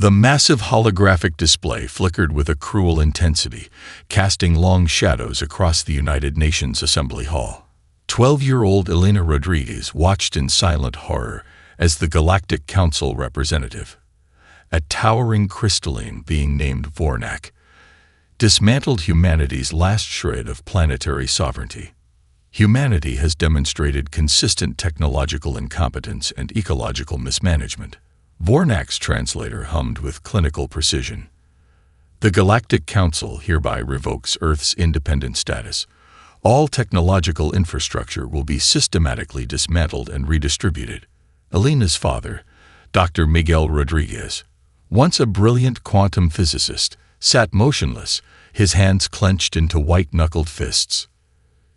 The massive holographic display flickered with a cruel intensity, casting long shadows across the United Nations Assembly Hall. 12-year-old Elena Rodriguez watched in silent horror as the Galactic Council representative, a towering crystalline being named Vornak, dismantled humanity's last shred of planetary sovereignty. Humanity has demonstrated consistent technological incompetence and ecological mismanagement. Vornak's translator hummed with clinical precision. The Galactic Council hereby revokes Earth's independent status. All technological infrastructure will be systematically dismantled and redistributed. Elena's father, Dr. Miguel Rodriguez, once a brilliant quantum physicist, sat motionless, his hands clenched into white-knuckled fists.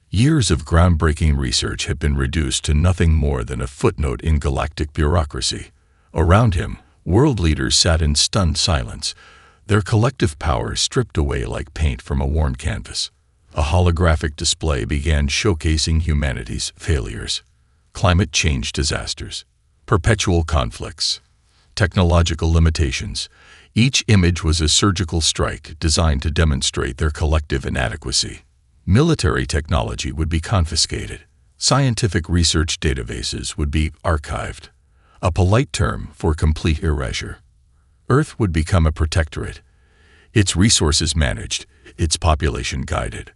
Years of groundbreaking research had been reduced to nothing more than a footnote in galactic bureaucracy. Around him, world leaders sat in stunned silence, their collective power stripped away like paint from a worn canvas. A holographic display began showcasing humanity's failures, climate change disasters, perpetual conflicts, technological limitations. Each image was a surgical strike designed to demonstrate their collective inadequacy. Military technology would be confiscated. Scientific research databases would be archived, a polite term for complete erasure. Earth would become a protectorate, its resources managed, its population guided.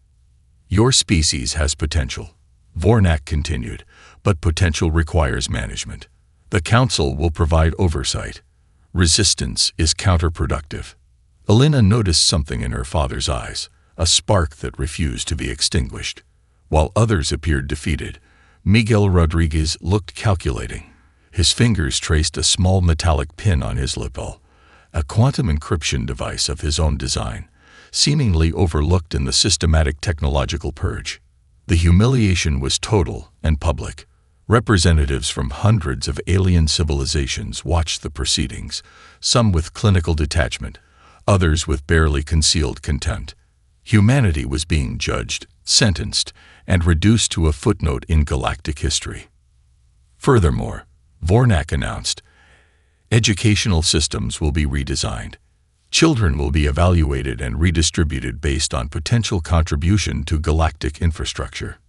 Your species has potential, Vornak continued, but potential requires management. The Council will provide oversight. Resistance is counterproductive. Elena noticed something in her father's eyes, a spark that refused to be extinguished. While others appeared defeated, Miguel Rodriguez looked calculating. His fingers traced a small metallic pin on his lapel, a quantum encryption device of his own design, seemingly overlooked in the systematic technological purge. The humiliation was total and public. Representatives from hundreds of alien civilizations watched the proceedings, some with clinical detachment, others with barely concealed contempt. Humanity was being judged, sentenced, and reduced to a footnote in galactic history. Furthermore, Vornak announced, educational systems will be redesigned. Children will be evaluated and redistributed based on potential contribution to galactic infrastructure.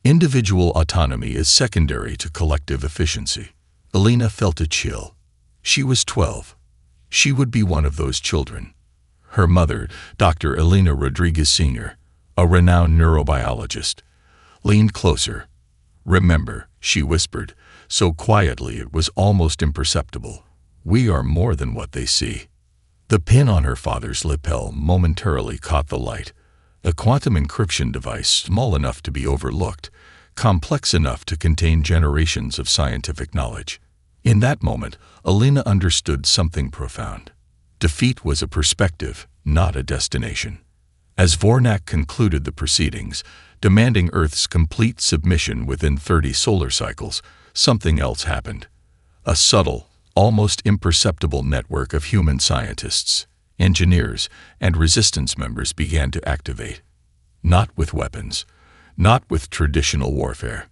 Individual autonomy is secondary to collective efficiency. Elena felt a chill. She was 12. She would be one of those children. Her mother, Dr. Elena Rodriguez Sr., a renowned neurobiologist, leaned closer. "Remember," she whispered, so quietly it was almost imperceptible, "we are more than what they see." The pin on her father's lapel momentarily caught the light, a quantum encryption device small enough to be overlooked, complex enough to contain generations of scientific knowledge. In that moment, Elena understood something profound. Defeat was a perspective, not a destination. As Vornak concluded the proceedings, demanding Earth's complete submission within 30 solar cycles, something else happened. A subtle, almost imperceptible network of human scientists, engineers, and resistance members began to activate. Not with weapons, not with traditional warfare.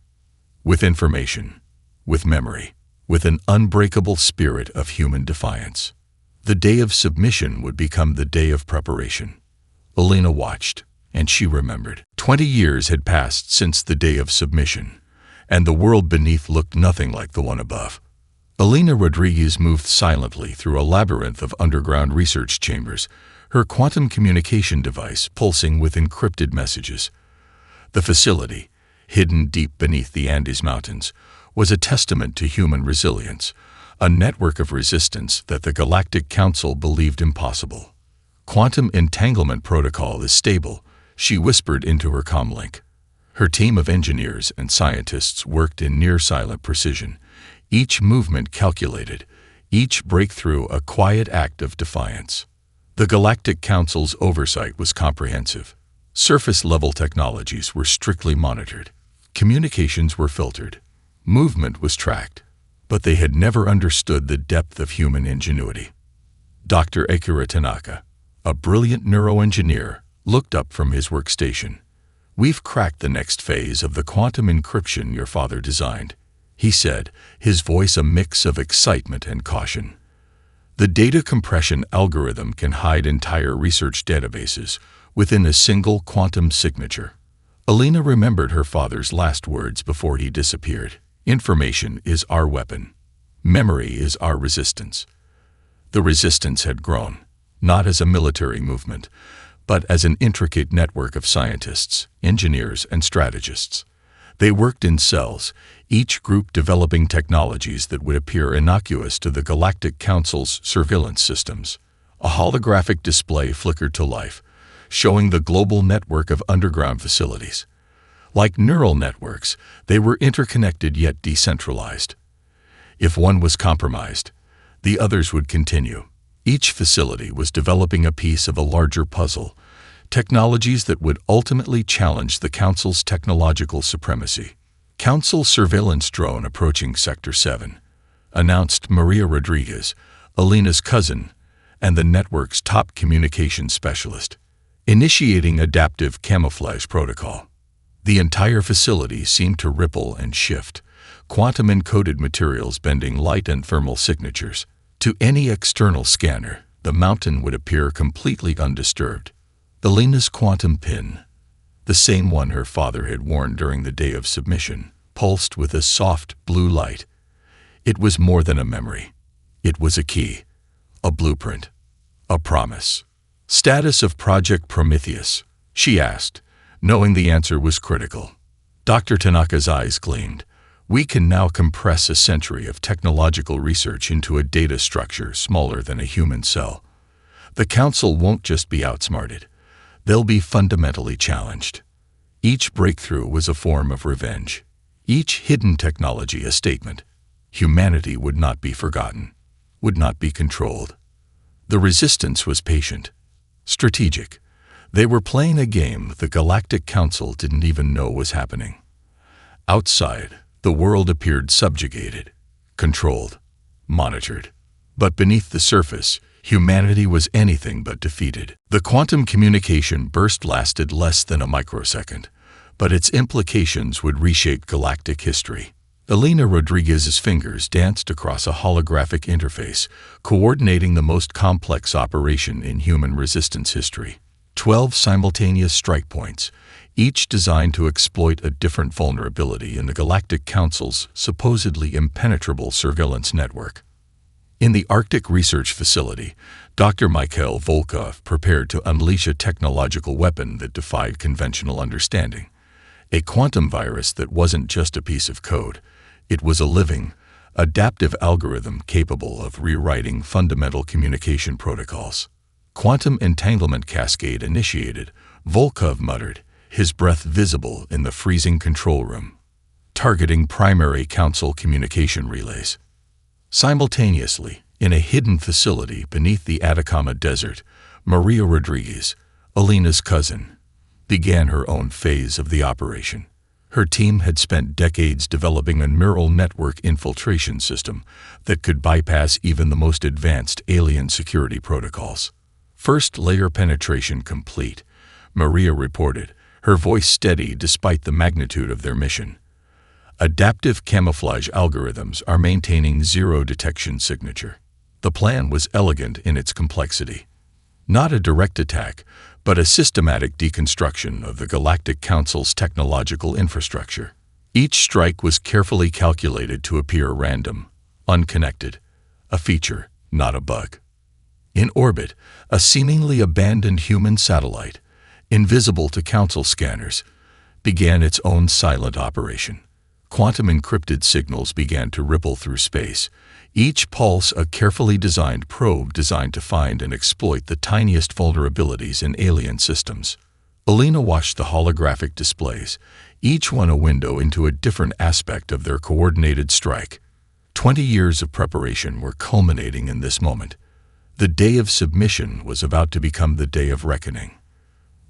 With information, with memory, with an unbreakable spirit of human defiance. The day of submission would become the day of preparation. Elena watched, and she remembered. 20 years had passed since the day of submission, and the world beneath looked nothing like the one above. Elena Rodriguez moved silently through a labyrinth of underground research chambers, her quantum communication device pulsing with encrypted messages. The facility, hidden deep beneath the Andes Mountains, was a testament to human resilience, a network of resistance that the Galactic Council believed impossible. "Quantum entanglement protocol is stable," she whispered into her comlink. Her team of engineers and scientists worked in near-silent precision, each movement calculated, each breakthrough a quiet act of defiance. The Galactic Council's oversight was comprehensive. Surface-level technologies were strictly monitored. Communications were filtered. Movement was tracked. But they had never understood the depth of human ingenuity. Dr. Akira Tanaka, a brilliant neuroengineer, looked up from his workstation. "We've cracked the next phase of the quantum encryption your father designed," he said, his voice a mix of excitement and caution. The data compression algorithm can hide entire research databases within a single quantum signature. Alina remembered her father's last words before he disappeared. Information is our weapon. Memory is our resistance. The resistance had grown, not as a military movement, but as an intricate network of scientists, engineers, and strategists. They worked in cells, each group developing technologies that would appear innocuous to the Galactic Council's surveillance systems. A holographic display flickered to life, showing the global network of underground facilities. Like neural networks, they were interconnected yet decentralized. If one was compromised, the others would continue. Each facility was developing a piece of a larger puzzle, technologies that would ultimately challenge the Council's technological supremacy. Council surveillance drone approaching Sector 7, announced Maria Rodriguez, Alina's cousin, and the network's top communications specialist, initiating adaptive camouflage protocol. The entire facility seemed to ripple and shift, quantum-encoded materials bending light and thermal signatures. To any external scanner, the mountain would appear completely undisturbed. Alina's quantum pin, the same one her father had worn during the day of submission, pulsed with a soft blue light. It was more than a memory. It was a key, a blueprint, a promise. "Status of Project Prometheus?" she asked, knowing the answer was critical. Dr. Tanaka's eyes gleamed. "We can now compress a century of technological research into a data structure smaller than a human cell. The Council won't just be outsmarted. They'll be fundamentally challenged." Each breakthrough was a form of revenge. Each hidden technology a statement. Humanity would not be forgotten, would not be controlled. The resistance was patient, strategic. They were playing a game the Galactic Council didn't even know was happening. Outside, the world appeared subjugated, controlled, monitored. But beneath the surface, humanity was anything but defeated. The quantum communication burst lasted less than a microsecond, but its implications would reshape galactic history. Alina Rodriguez's fingers danced across a holographic interface, coordinating the most complex operation in human resistance history. 12 simultaneous strike points, each designed to exploit a different vulnerability in the Galactic Council's supposedly impenetrable surveillance network. In the Arctic Research Facility, Dr. Mikhail Volkov prepared to unleash a technological weapon that defied conventional understanding. A quantum virus that wasn't just a piece of code. It was a living, adaptive algorithm capable of rewriting fundamental communication protocols. "Quantum entanglement cascade initiated," Volkov muttered, his breath visible in the freezing control room, targeting primary Council communication relays. Simultaneously, in a hidden facility beneath the Atacama Desert, Maria Rodriguez, Alina's cousin, began her own phase of the operation. Her team had spent decades developing a neural network infiltration system that could bypass even the most advanced alien security protocols. "First layer penetration complete," Maria reported, her voice steady despite the magnitude of their mission. "Adaptive camouflage algorithms are maintaining zero detection signature." The plan was elegant in its complexity. Not a direct attack, but a systematic deconstruction of the Galactic Council's technological infrastructure. Each strike was carefully calculated to appear random, unconnected, a feature, not a bug. In orbit, a seemingly abandoned human satellite, invisible to Council scanners, began its own silent operation. Quantum-encrypted signals began to ripple through space, each pulse a carefully designed probe designed to find and exploit the tiniest vulnerabilities in alien systems. Alina watched the holographic displays, each one a window into a different aspect of their coordinated strike. 20 years of preparation were culminating in this moment. The day of submission was about to become the day of reckoning.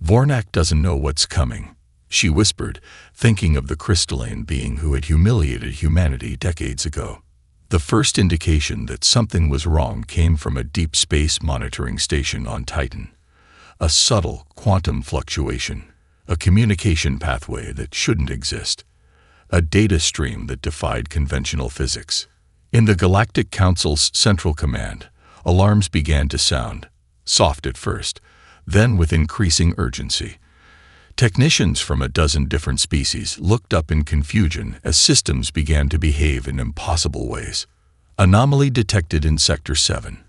"Vornak doesn't know what's coming," she whispered, thinking of the crystalline being who had humiliated humanity decades ago. The first indication that something was wrong came from a deep space monitoring station on Titan. A subtle quantum fluctuation, a communication pathway that shouldn't exist, a data stream that defied conventional physics. In the Galactic Council's Central Command, Alarms began to sound, soft at first, then with increasing urgency. Technicians from a dozen different species looked up in confusion as systems began to behave in impossible ways. Anomaly detected in Sector 7.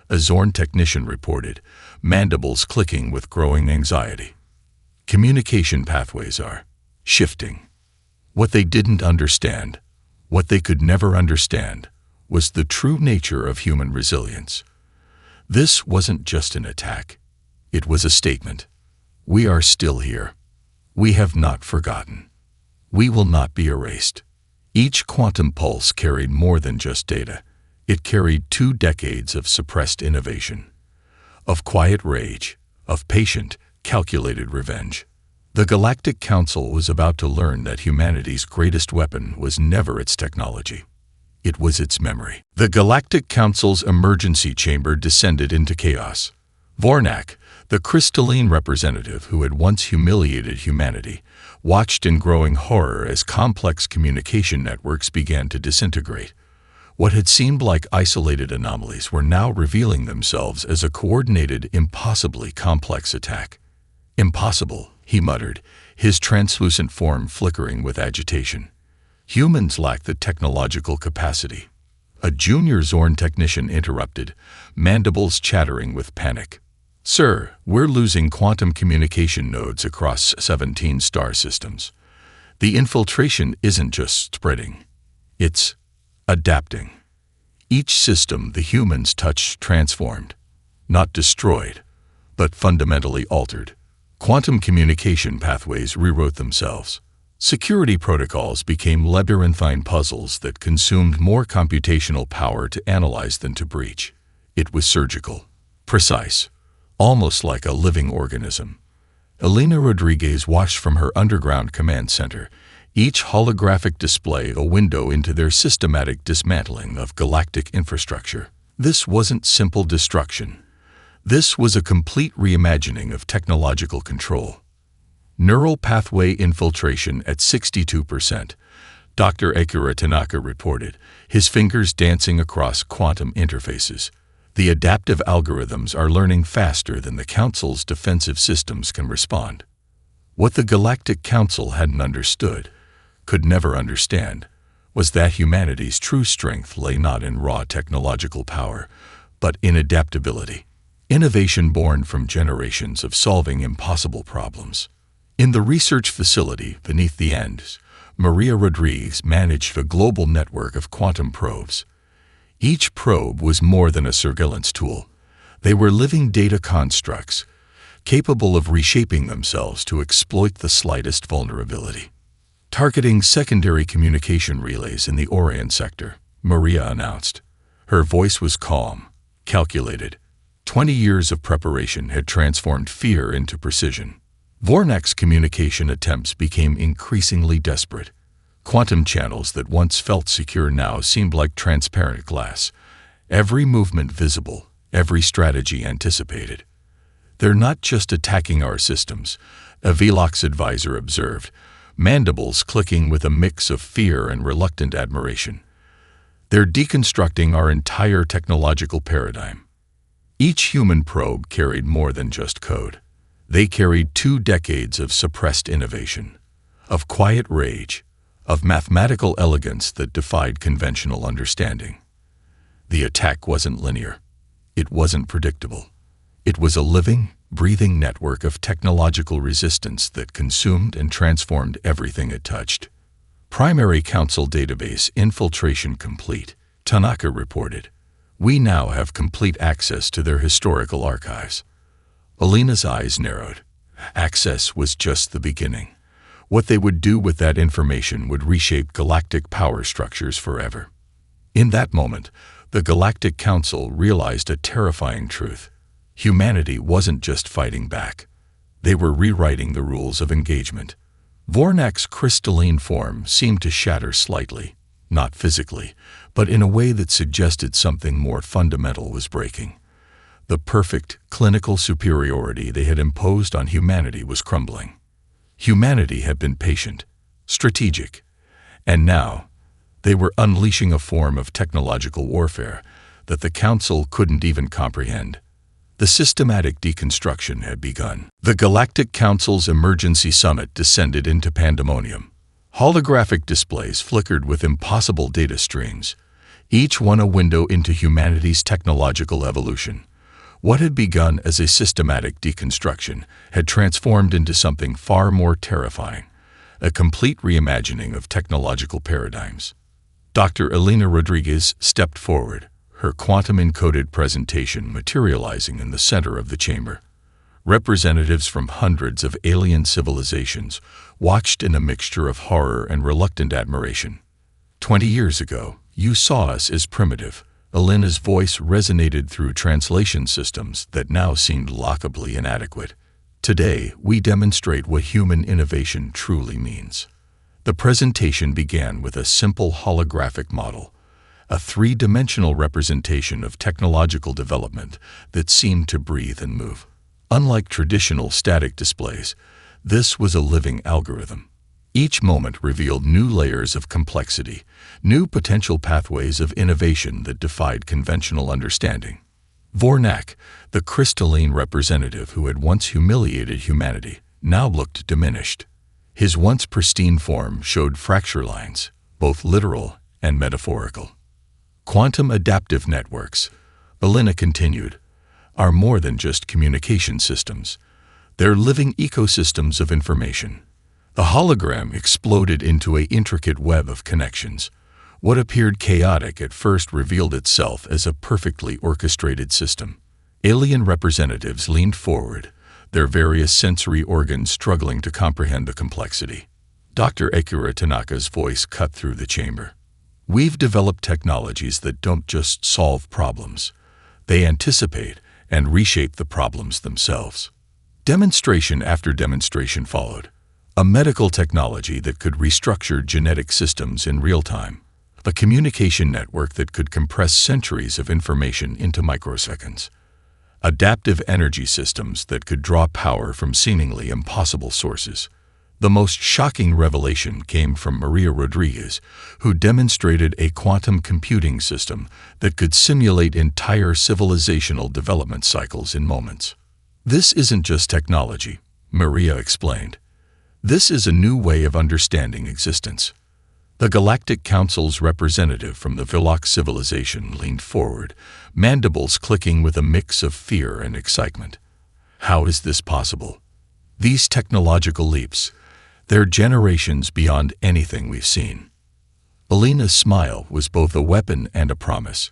A Zorn technician reported, mandibles clicking with growing anxiety. Communication pathways are shifting. What they didn't understand, what they could never understand, was the true nature of human resilience. This wasn't just an attack. It was a statement. We are still here. We have not forgotten. We will not be erased. Each quantum pulse carried more than just data. It carried 2 decades of suppressed innovation, of quiet rage, of patient, calculated revenge. The Galactic Council was about to learn that humanity's greatest weapon was never its technology. It was its memory. The Galactic Council's emergency chamber descended into chaos. Vornak, the crystalline representative who had once humiliated humanity, watched in growing horror as complex communication networks began to disintegrate. What had seemed like isolated anomalies were now revealing themselves as a coordinated, impossibly complex attack. Impossible, he muttered, his translucent form flickering with agitation. Humans lack the technological capacity. A junior Zorn technician interrupted, mandibles chattering with panic. Sir, we're losing quantum communication nodes across 17 star systems. The infiltration isn't just spreading. It's adapting. Each system the humans touched transformed, not destroyed, but fundamentally altered. Quantum communication pathways rewrote themselves. Security protocols became labyrinthine puzzles that consumed more computational power to analyze than to breach. It was surgical, precise, almost like a living organism. Elena Rodriguez watched from her underground command center, each holographic display a window into their systematic dismantling of galactic infrastructure. This wasn't simple destruction. This was a complete reimagining of technological control. Neural pathway infiltration at 62%, Dr. Akira Tanaka reported, his fingers dancing across quantum interfaces. The adaptive algorithms are learning faster than the Council's defensive systems can respond. What the Galactic Council hadn't understood, could never understand, was that humanity's true strength lay not in raw technological power, but in adaptability. Innovation born from generations of solving impossible problems. In the research facility beneath the Andes, Maria Rodriguez managed a global network of quantum probes. Each probe was more than a surveillance tool. They were living data constructs, capable of reshaping themselves to exploit the slightest vulnerability. Targeting secondary communication relays in the Orion sector, Maria announced. Her voice was calm, calculated. 20 years of preparation had transformed fear into precision. Vornak's communication attempts became increasingly desperate. Quantum channels that once felt secure now seemed like transparent glass. Every movement visible, every strategy anticipated. They're not just attacking our systems, a Velox advisor observed, mandibles clicking with a mix of fear and reluctant admiration. They're deconstructing our entire technological paradigm. Each human probe carried more than just code. They carried 2 decades of suppressed innovation, of quiet rage, of mathematical elegance that defied conventional understanding. The attack wasn't linear. It wasn't predictable. It was a living, breathing network of technological resistance that consumed and transformed everything it touched. Primary Council database infiltration complete, Tanaka reported. We now have complete access to their historical archives. Alina's eyes narrowed. Access was just the beginning. What they would do with that information would reshape galactic power structures forever. In that moment, the Galactic Council realized a terrifying truth. Humanity wasn't just fighting back. They were rewriting the rules of engagement. Vornak's crystalline form seemed to shatter slightly, not physically, but in a way that suggested something more fundamental was breaking. The perfect, clinical superiority they had imposed on humanity was crumbling. Humanity had been patient, strategic, and now they were unleashing a form of technological warfare that the Council couldn't even comprehend. The systematic deconstruction had begun. The Galactic Council's emergency summit descended into pandemonium. Holographic displays flickered with impossible data streams, each one a window into humanity's technological evolution. What had begun as a systematic deconstruction had transformed into something far more terrifying, a complete reimagining of technological paradigms. Dr. Elena Rodriguez stepped forward, her quantum-encoded presentation materializing in the center of the chamber. Representatives from hundreds of alien civilizations watched in a mixture of horror and reluctant admiration. 20 years ago, you saw us as primitive. Elena's voice resonated through translation systems that now seemed laughably inadequate. Today, we demonstrate what human innovation truly means. The presentation began with a simple holographic model, a three-dimensional representation of technological development that seemed to breathe and move. Unlike traditional static displays, this was a living algorithm. Each moment revealed new layers of complexity, new potential pathways of innovation that defied conventional understanding. Vornak, the crystalline representative who had once humiliated humanity, now looked diminished. His once pristine form showed fracture lines, both literal and metaphorical. Quantum adaptive networks, Elena continued, are more than just communication systems. They're living ecosystems of information. The hologram exploded into an intricate web of connections. What appeared chaotic at first revealed itself as a perfectly orchestrated system. Alien representatives leaned forward, their various sensory organs struggling to comprehend the complexity. Dr. Akira Tanaka's voice cut through the chamber. We've developed technologies that don't just solve problems. They anticipate and reshape the problems themselves. Demonstration after demonstration followed. A medical technology that could restructure genetic systems in real time. A communication network that could compress centuries of information into microseconds. Adaptive energy systems that could draw power from seemingly impossible sources. The most shocking revelation came from Maria Rodriguez, who demonstrated a quantum computing system that could simulate entire civilizational development cycles in moments. This isn't just technology, Maria explained. This is a new way of understanding existence. The Galactic Council's representative from the Villox civilization leaned forward, mandibles clicking with a mix of fear and excitement. How is this possible? These technological leaps, they're generations beyond anything we've seen. Elena's smile was both a weapon and a promise.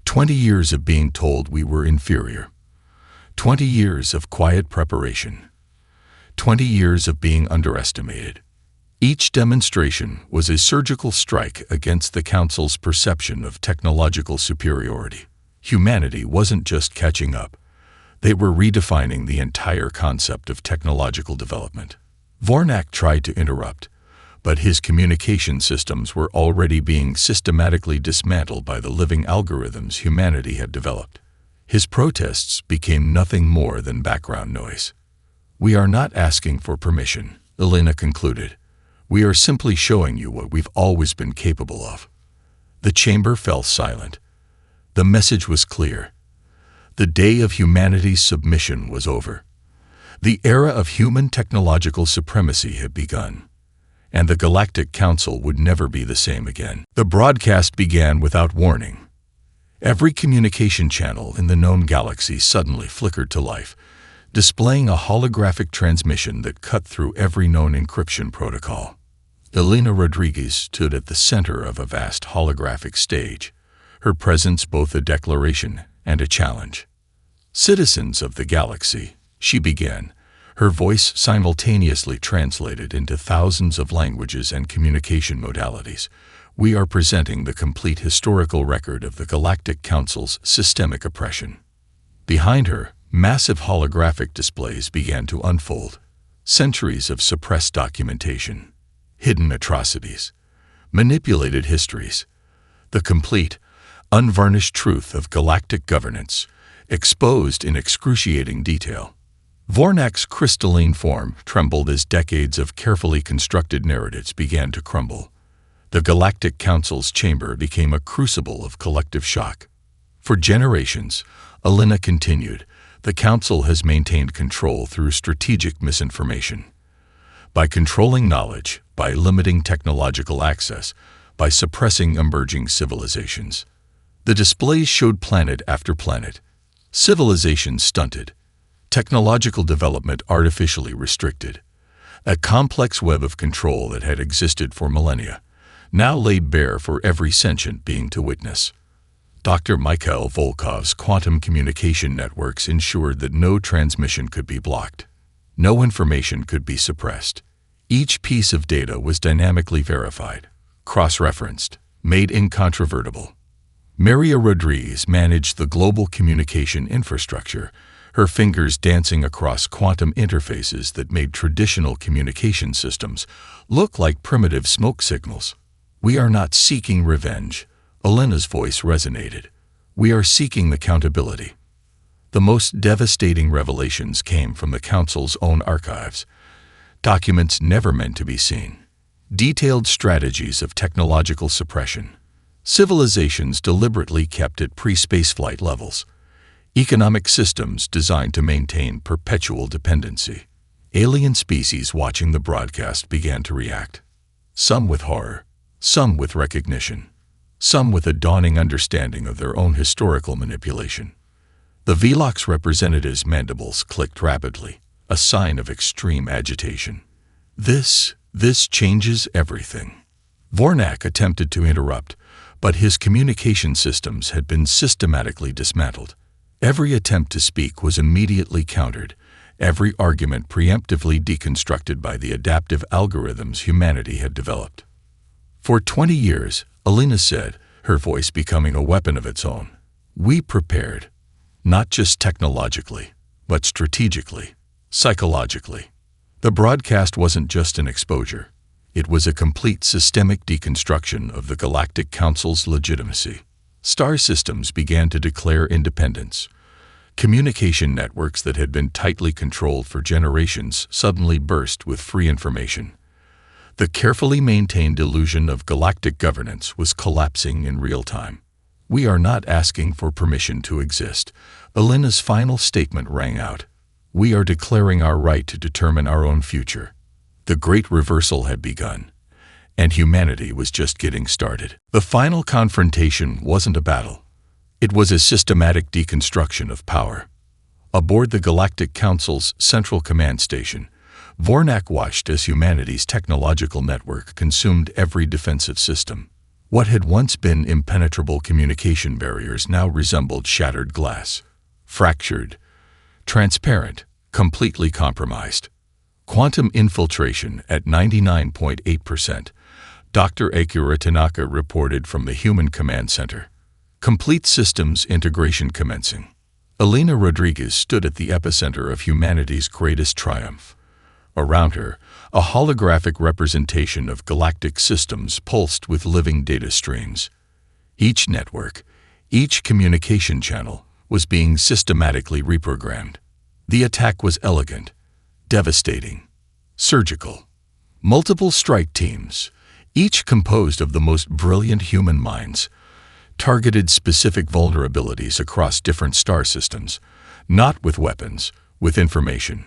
20 years of being told we were inferior. 20 years of quiet preparation. 20 years of being underestimated. Each demonstration was a surgical strike against the Council's perception of technological superiority. Humanity wasn't just catching up. They were redefining the entire concept of technological development. Vornak tried to interrupt, but his communication systems were already being systematically dismantled by the living algorithms humanity had developed. His protests became nothing more than background noise. We are not asking for permission, Elena concluded. We are simply showing you what we've always been capable of. The chamber fell silent. The message was clear. The day of humanity's submission was over. The era of human technological supremacy had begun, and the Galactic Council would never be the same again. The broadcast began without warning. Every communication channel in the known galaxy suddenly flickered to life, displaying a holographic transmission that cut through every known encryption protocol. Elena Rodriguez stood at the center of a vast holographic stage, her presence both a declaration and a challenge. Citizens of the galaxy, she began, her voice simultaneously translated into thousands of languages and communication modalities. We are presenting the complete historical record of the Galactic Council's systemic oppression. Behind her, massive holographic displays began to unfold. Centuries of suppressed documentation, hidden atrocities, manipulated histories, the complete, unvarnished truth of galactic governance, exposed in excruciating detail. Vornak's crystalline form trembled as decades of carefully constructed narratives began to crumble. The Galactic Council's chamber became a crucible of collective shock. For generations, Alina continued, the Council has maintained control through strategic misinformation. By controlling knowledge, by limiting technological access, by suppressing emerging civilizations. The displays showed planet after planet. Civilization stunted. Technological development artificially restricted. A complex web of control that had existed for millennia, now laid bare for every sentient being to witness. Dr. Mikhail Volkov's quantum communication networks ensured that no transmission could be blocked. No information could be suppressed. Each piece of data was dynamically verified, cross-referenced, made incontrovertible. Maria Rodriguez managed the global communication infrastructure, her fingers dancing across quantum interfaces that made traditional communication systems look like primitive smoke signals. We are not seeking revenge. Alina's voice resonated. We are seeking accountability. The most devastating revelations came from the Council's own archives. Documents never meant to be seen. Detailed strategies of technological suppression. Civilizations deliberately kept at pre-spaceflight levels. Economic systems designed to maintain perpetual dependency. Alien species watching the broadcast began to react. Some with horror, some with recognition, some with a dawning understanding of their own historical manipulation. The Velox representative's mandibles clicked rapidly, a sign of extreme agitation. This changes everything. Vornak attempted to interrupt, but his communication systems had been systematically dismantled. Every attempt to speak was immediately countered, every argument preemptively deconstructed by the adaptive algorithms humanity had developed. For 20 years, Alina said, her voice becoming a weapon of its own, we prepared, not just technologically, but strategically, psychologically. The broadcast wasn't just an exposure. It was a complete systemic deconstruction of the Galactic Council's legitimacy. Star systems began to declare independence. Communication networks that had been tightly controlled for generations suddenly burst with free information. The carefully maintained illusion of galactic governance was collapsing in real time. We are not asking for permission to exist. Alina's final statement rang out. We are declaring our right to determine our own future. The great reversal had begun, and humanity was just getting started. The final confrontation wasn't a battle. It was a systematic deconstruction of power. Aboard the Galactic Council's Central Command Station, Vornak watched as humanity's technological network consumed every defensive system. What had once been impenetrable communication barriers now resembled shattered glass. Fractured, transparent, completely compromised. Quantum infiltration at 99.8%, Dr. Akira Tanaka reported from the Human Command Center. Complete systems integration commencing. Alina Rodriguez stood at the epicenter of humanity's greatest triumph. Around her, a holographic representation of galactic systems pulsed with living data streams. Each network, each communication channel, was being systematically reprogrammed. The attack was elegant, devastating, surgical. Multiple strike teams, each composed of the most brilliant human minds, targeted specific vulnerabilities across different star systems, not with weapons, with information,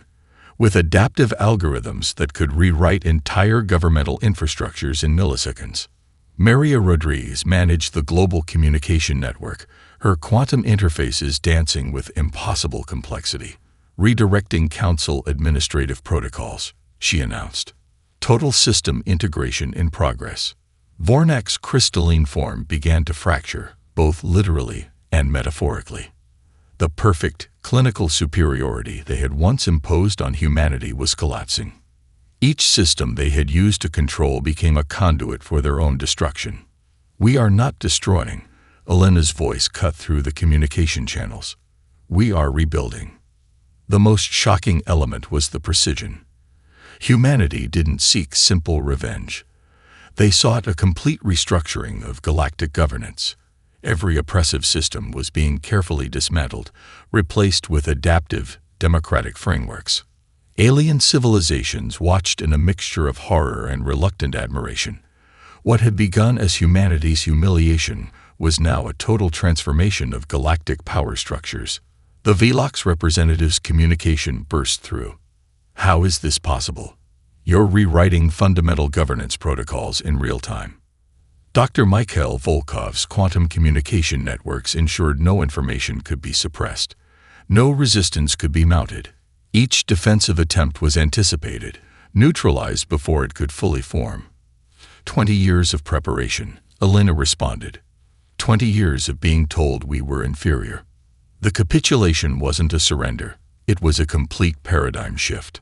with adaptive algorithms that could rewrite entire governmental infrastructures in milliseconds. Maria Rodriguez managed the global communication network, her quantum interfaces dancing with impossible complexity. Redirecting Council administrative protocols, she announced. Total system integration in progress. Vornak's crystalline form began to fracture, both literally and metaphorically. The perfect, clinical superiority they had once imposed on humanity was collapsing. Each system they had used to control became a conduit for their own destruction. We are not destroying, Alina's voice cut through the communication channels. We are rebuilding. The most shocking element was the precision. Humanity didn't seek simple revenge. They sought a complete restructuring of galactic governance. Every oppressive system was being carefully dismantled, replaced with adaptive, democratic frameworks. Alien civilizations watched in a mixture of horror and reluctant admiration. What had begun as humanity's humiliation was now a total transformation of galactic power structures. The Velox representative's communication burst through. How is this possible? You're rewriting fundamental governance protocols in real time. Dr. Mikhail Volkov's quantum communication networks ensured no information could be suppressed. No resistance could be mounted. Each defensive attempt was anticipated, neutralized before it could fully form. 20 years of preparation, Elena responded. 20 years of being told we were inferior. The capitulation wasn't a surrender. It was a complete paradigm shift.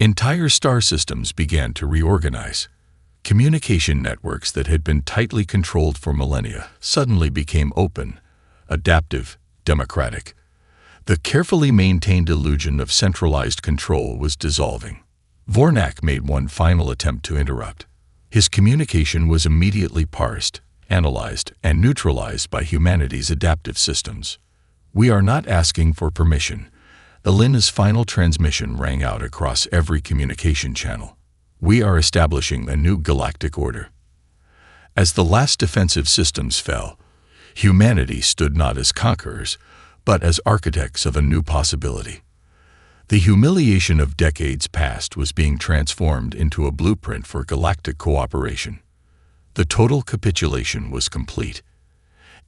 Entire star systems began to reorganize. Communication networks that had been tightly controlled for millennia suddenly became open, adaptive, democratic. The carefully maintained illusion of centralized control was dissolving. Vornak made one final attempt to interrupt. His communication was immediately parsed, analyzed, and neutralized by humanity's adaptive systems. We are not asking for permission. Elena's final transmission rang out across every communication channel. We are establishing a new galactic order. As the last defensive systems fell, humanity stood not as conquerors, but as architects of a new possibility. The humiliation of decades past was being transformed into a blueprint for galactic cooperation. The total capitulation was complete,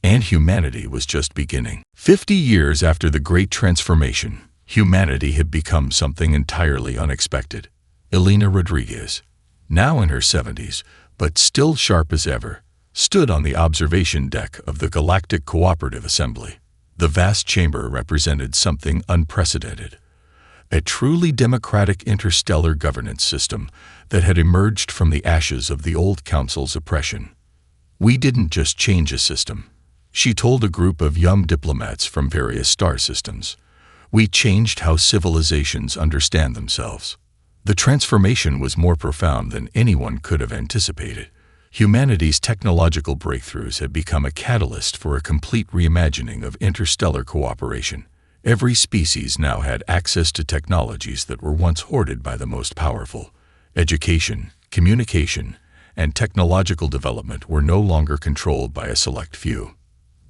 and humanity was just beginning. 50 years after the Great Transformation, humanity had become something entirely unexpected. Elena Rodriguez, now in her 70s, but still sharp as ever, stood on the observation deck of the Galactic Cooperative Assembly. The vast chamber represented something unprecedented. A truly democratic interstellar governance system that had emerged from the ashes of the old council's oppression. We didn't just change a system, she told a group of young diplomats from various star systems. We changed how civilizations understand themselves. The transformation was more profound than anyone could have anticipated. Humanity's technological breakthroughs had become a catalyst for a complete reimagining of interstellar cooperation. Every species now had access to technologies that were once hoarded by the most powerful. Education, communication, and technological development were no longer controlled by a select few.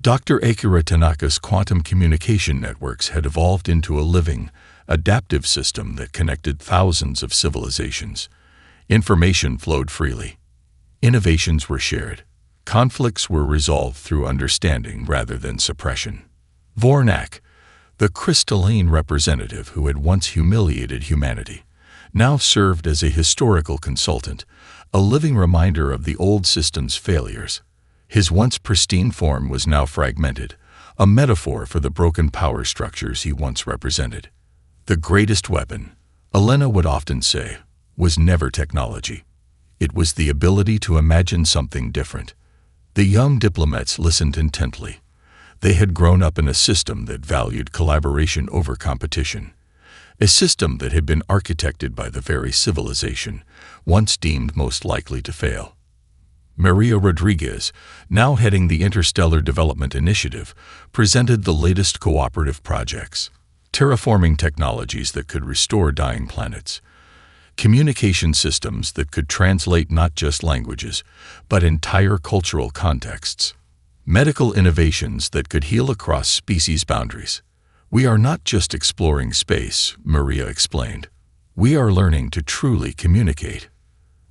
Dr. Akira Tanaka's quantum communication networks had evolved into a living, adaptive system that connected thousands of civilizations. Information flowed freely. Innovations were shared. Conflicts were resolved through understanding rather than suppression. Vornak, the crystalline representative who had once humiliated humanity, now served as a historical consultant, a living reminder of the old system's failures. His once pristine form was now fragmented, a metaphor for the broken power structures he once represented. The greatest weapon, Elena would often say, was never technology. It was the ability to imagine something different. The young diplomats listened intently. They had grown up in a system that valued collaboration over competition, a system that had been architected by the very civilization once deemed most likely to fail. Maria Rodriguez, now heading the Interstellar Development Initiative, presented the latest cooperative projects, terraforming technologies that could restore dying planets, communication systems that could translate not just languages, but entire cultural contexts, medical innovations that could heal across species boundaries. We are not just exploring space, Maria explained. We are learning to truly communicate.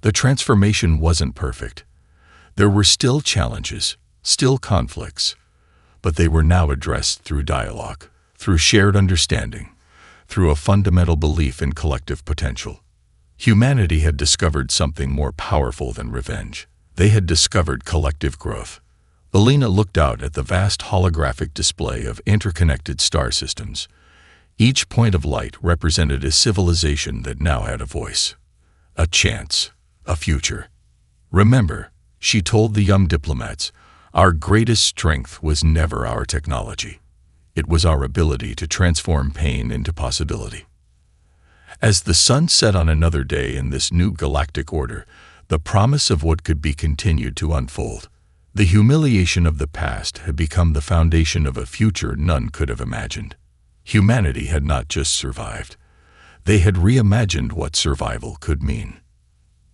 The transformation wasn't perfect. There were still challenges, still conflicts, but they were now addressed through dialogue, through shared understanding, through a fundamental belief in collective potential. Humanity had discovered something more powerful than revenge. They had discovered collective growth. Elena looked out at the vast holographic display of interconnected star systems. Each point of light represented a civilization that now had a voice, a chance, a future. Remember, she told the young diplomats, our greatest strength was never our technology. It was our ability to transform pain into possibility. As the sun set on another day in this new galactic order, the promise of what could be continued to unfold. The humiliation of the past had become the foundation of a future none could have imagined. Humanity had not just survived. They had reimagined what survival could mean.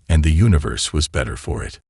And the universe was better for it.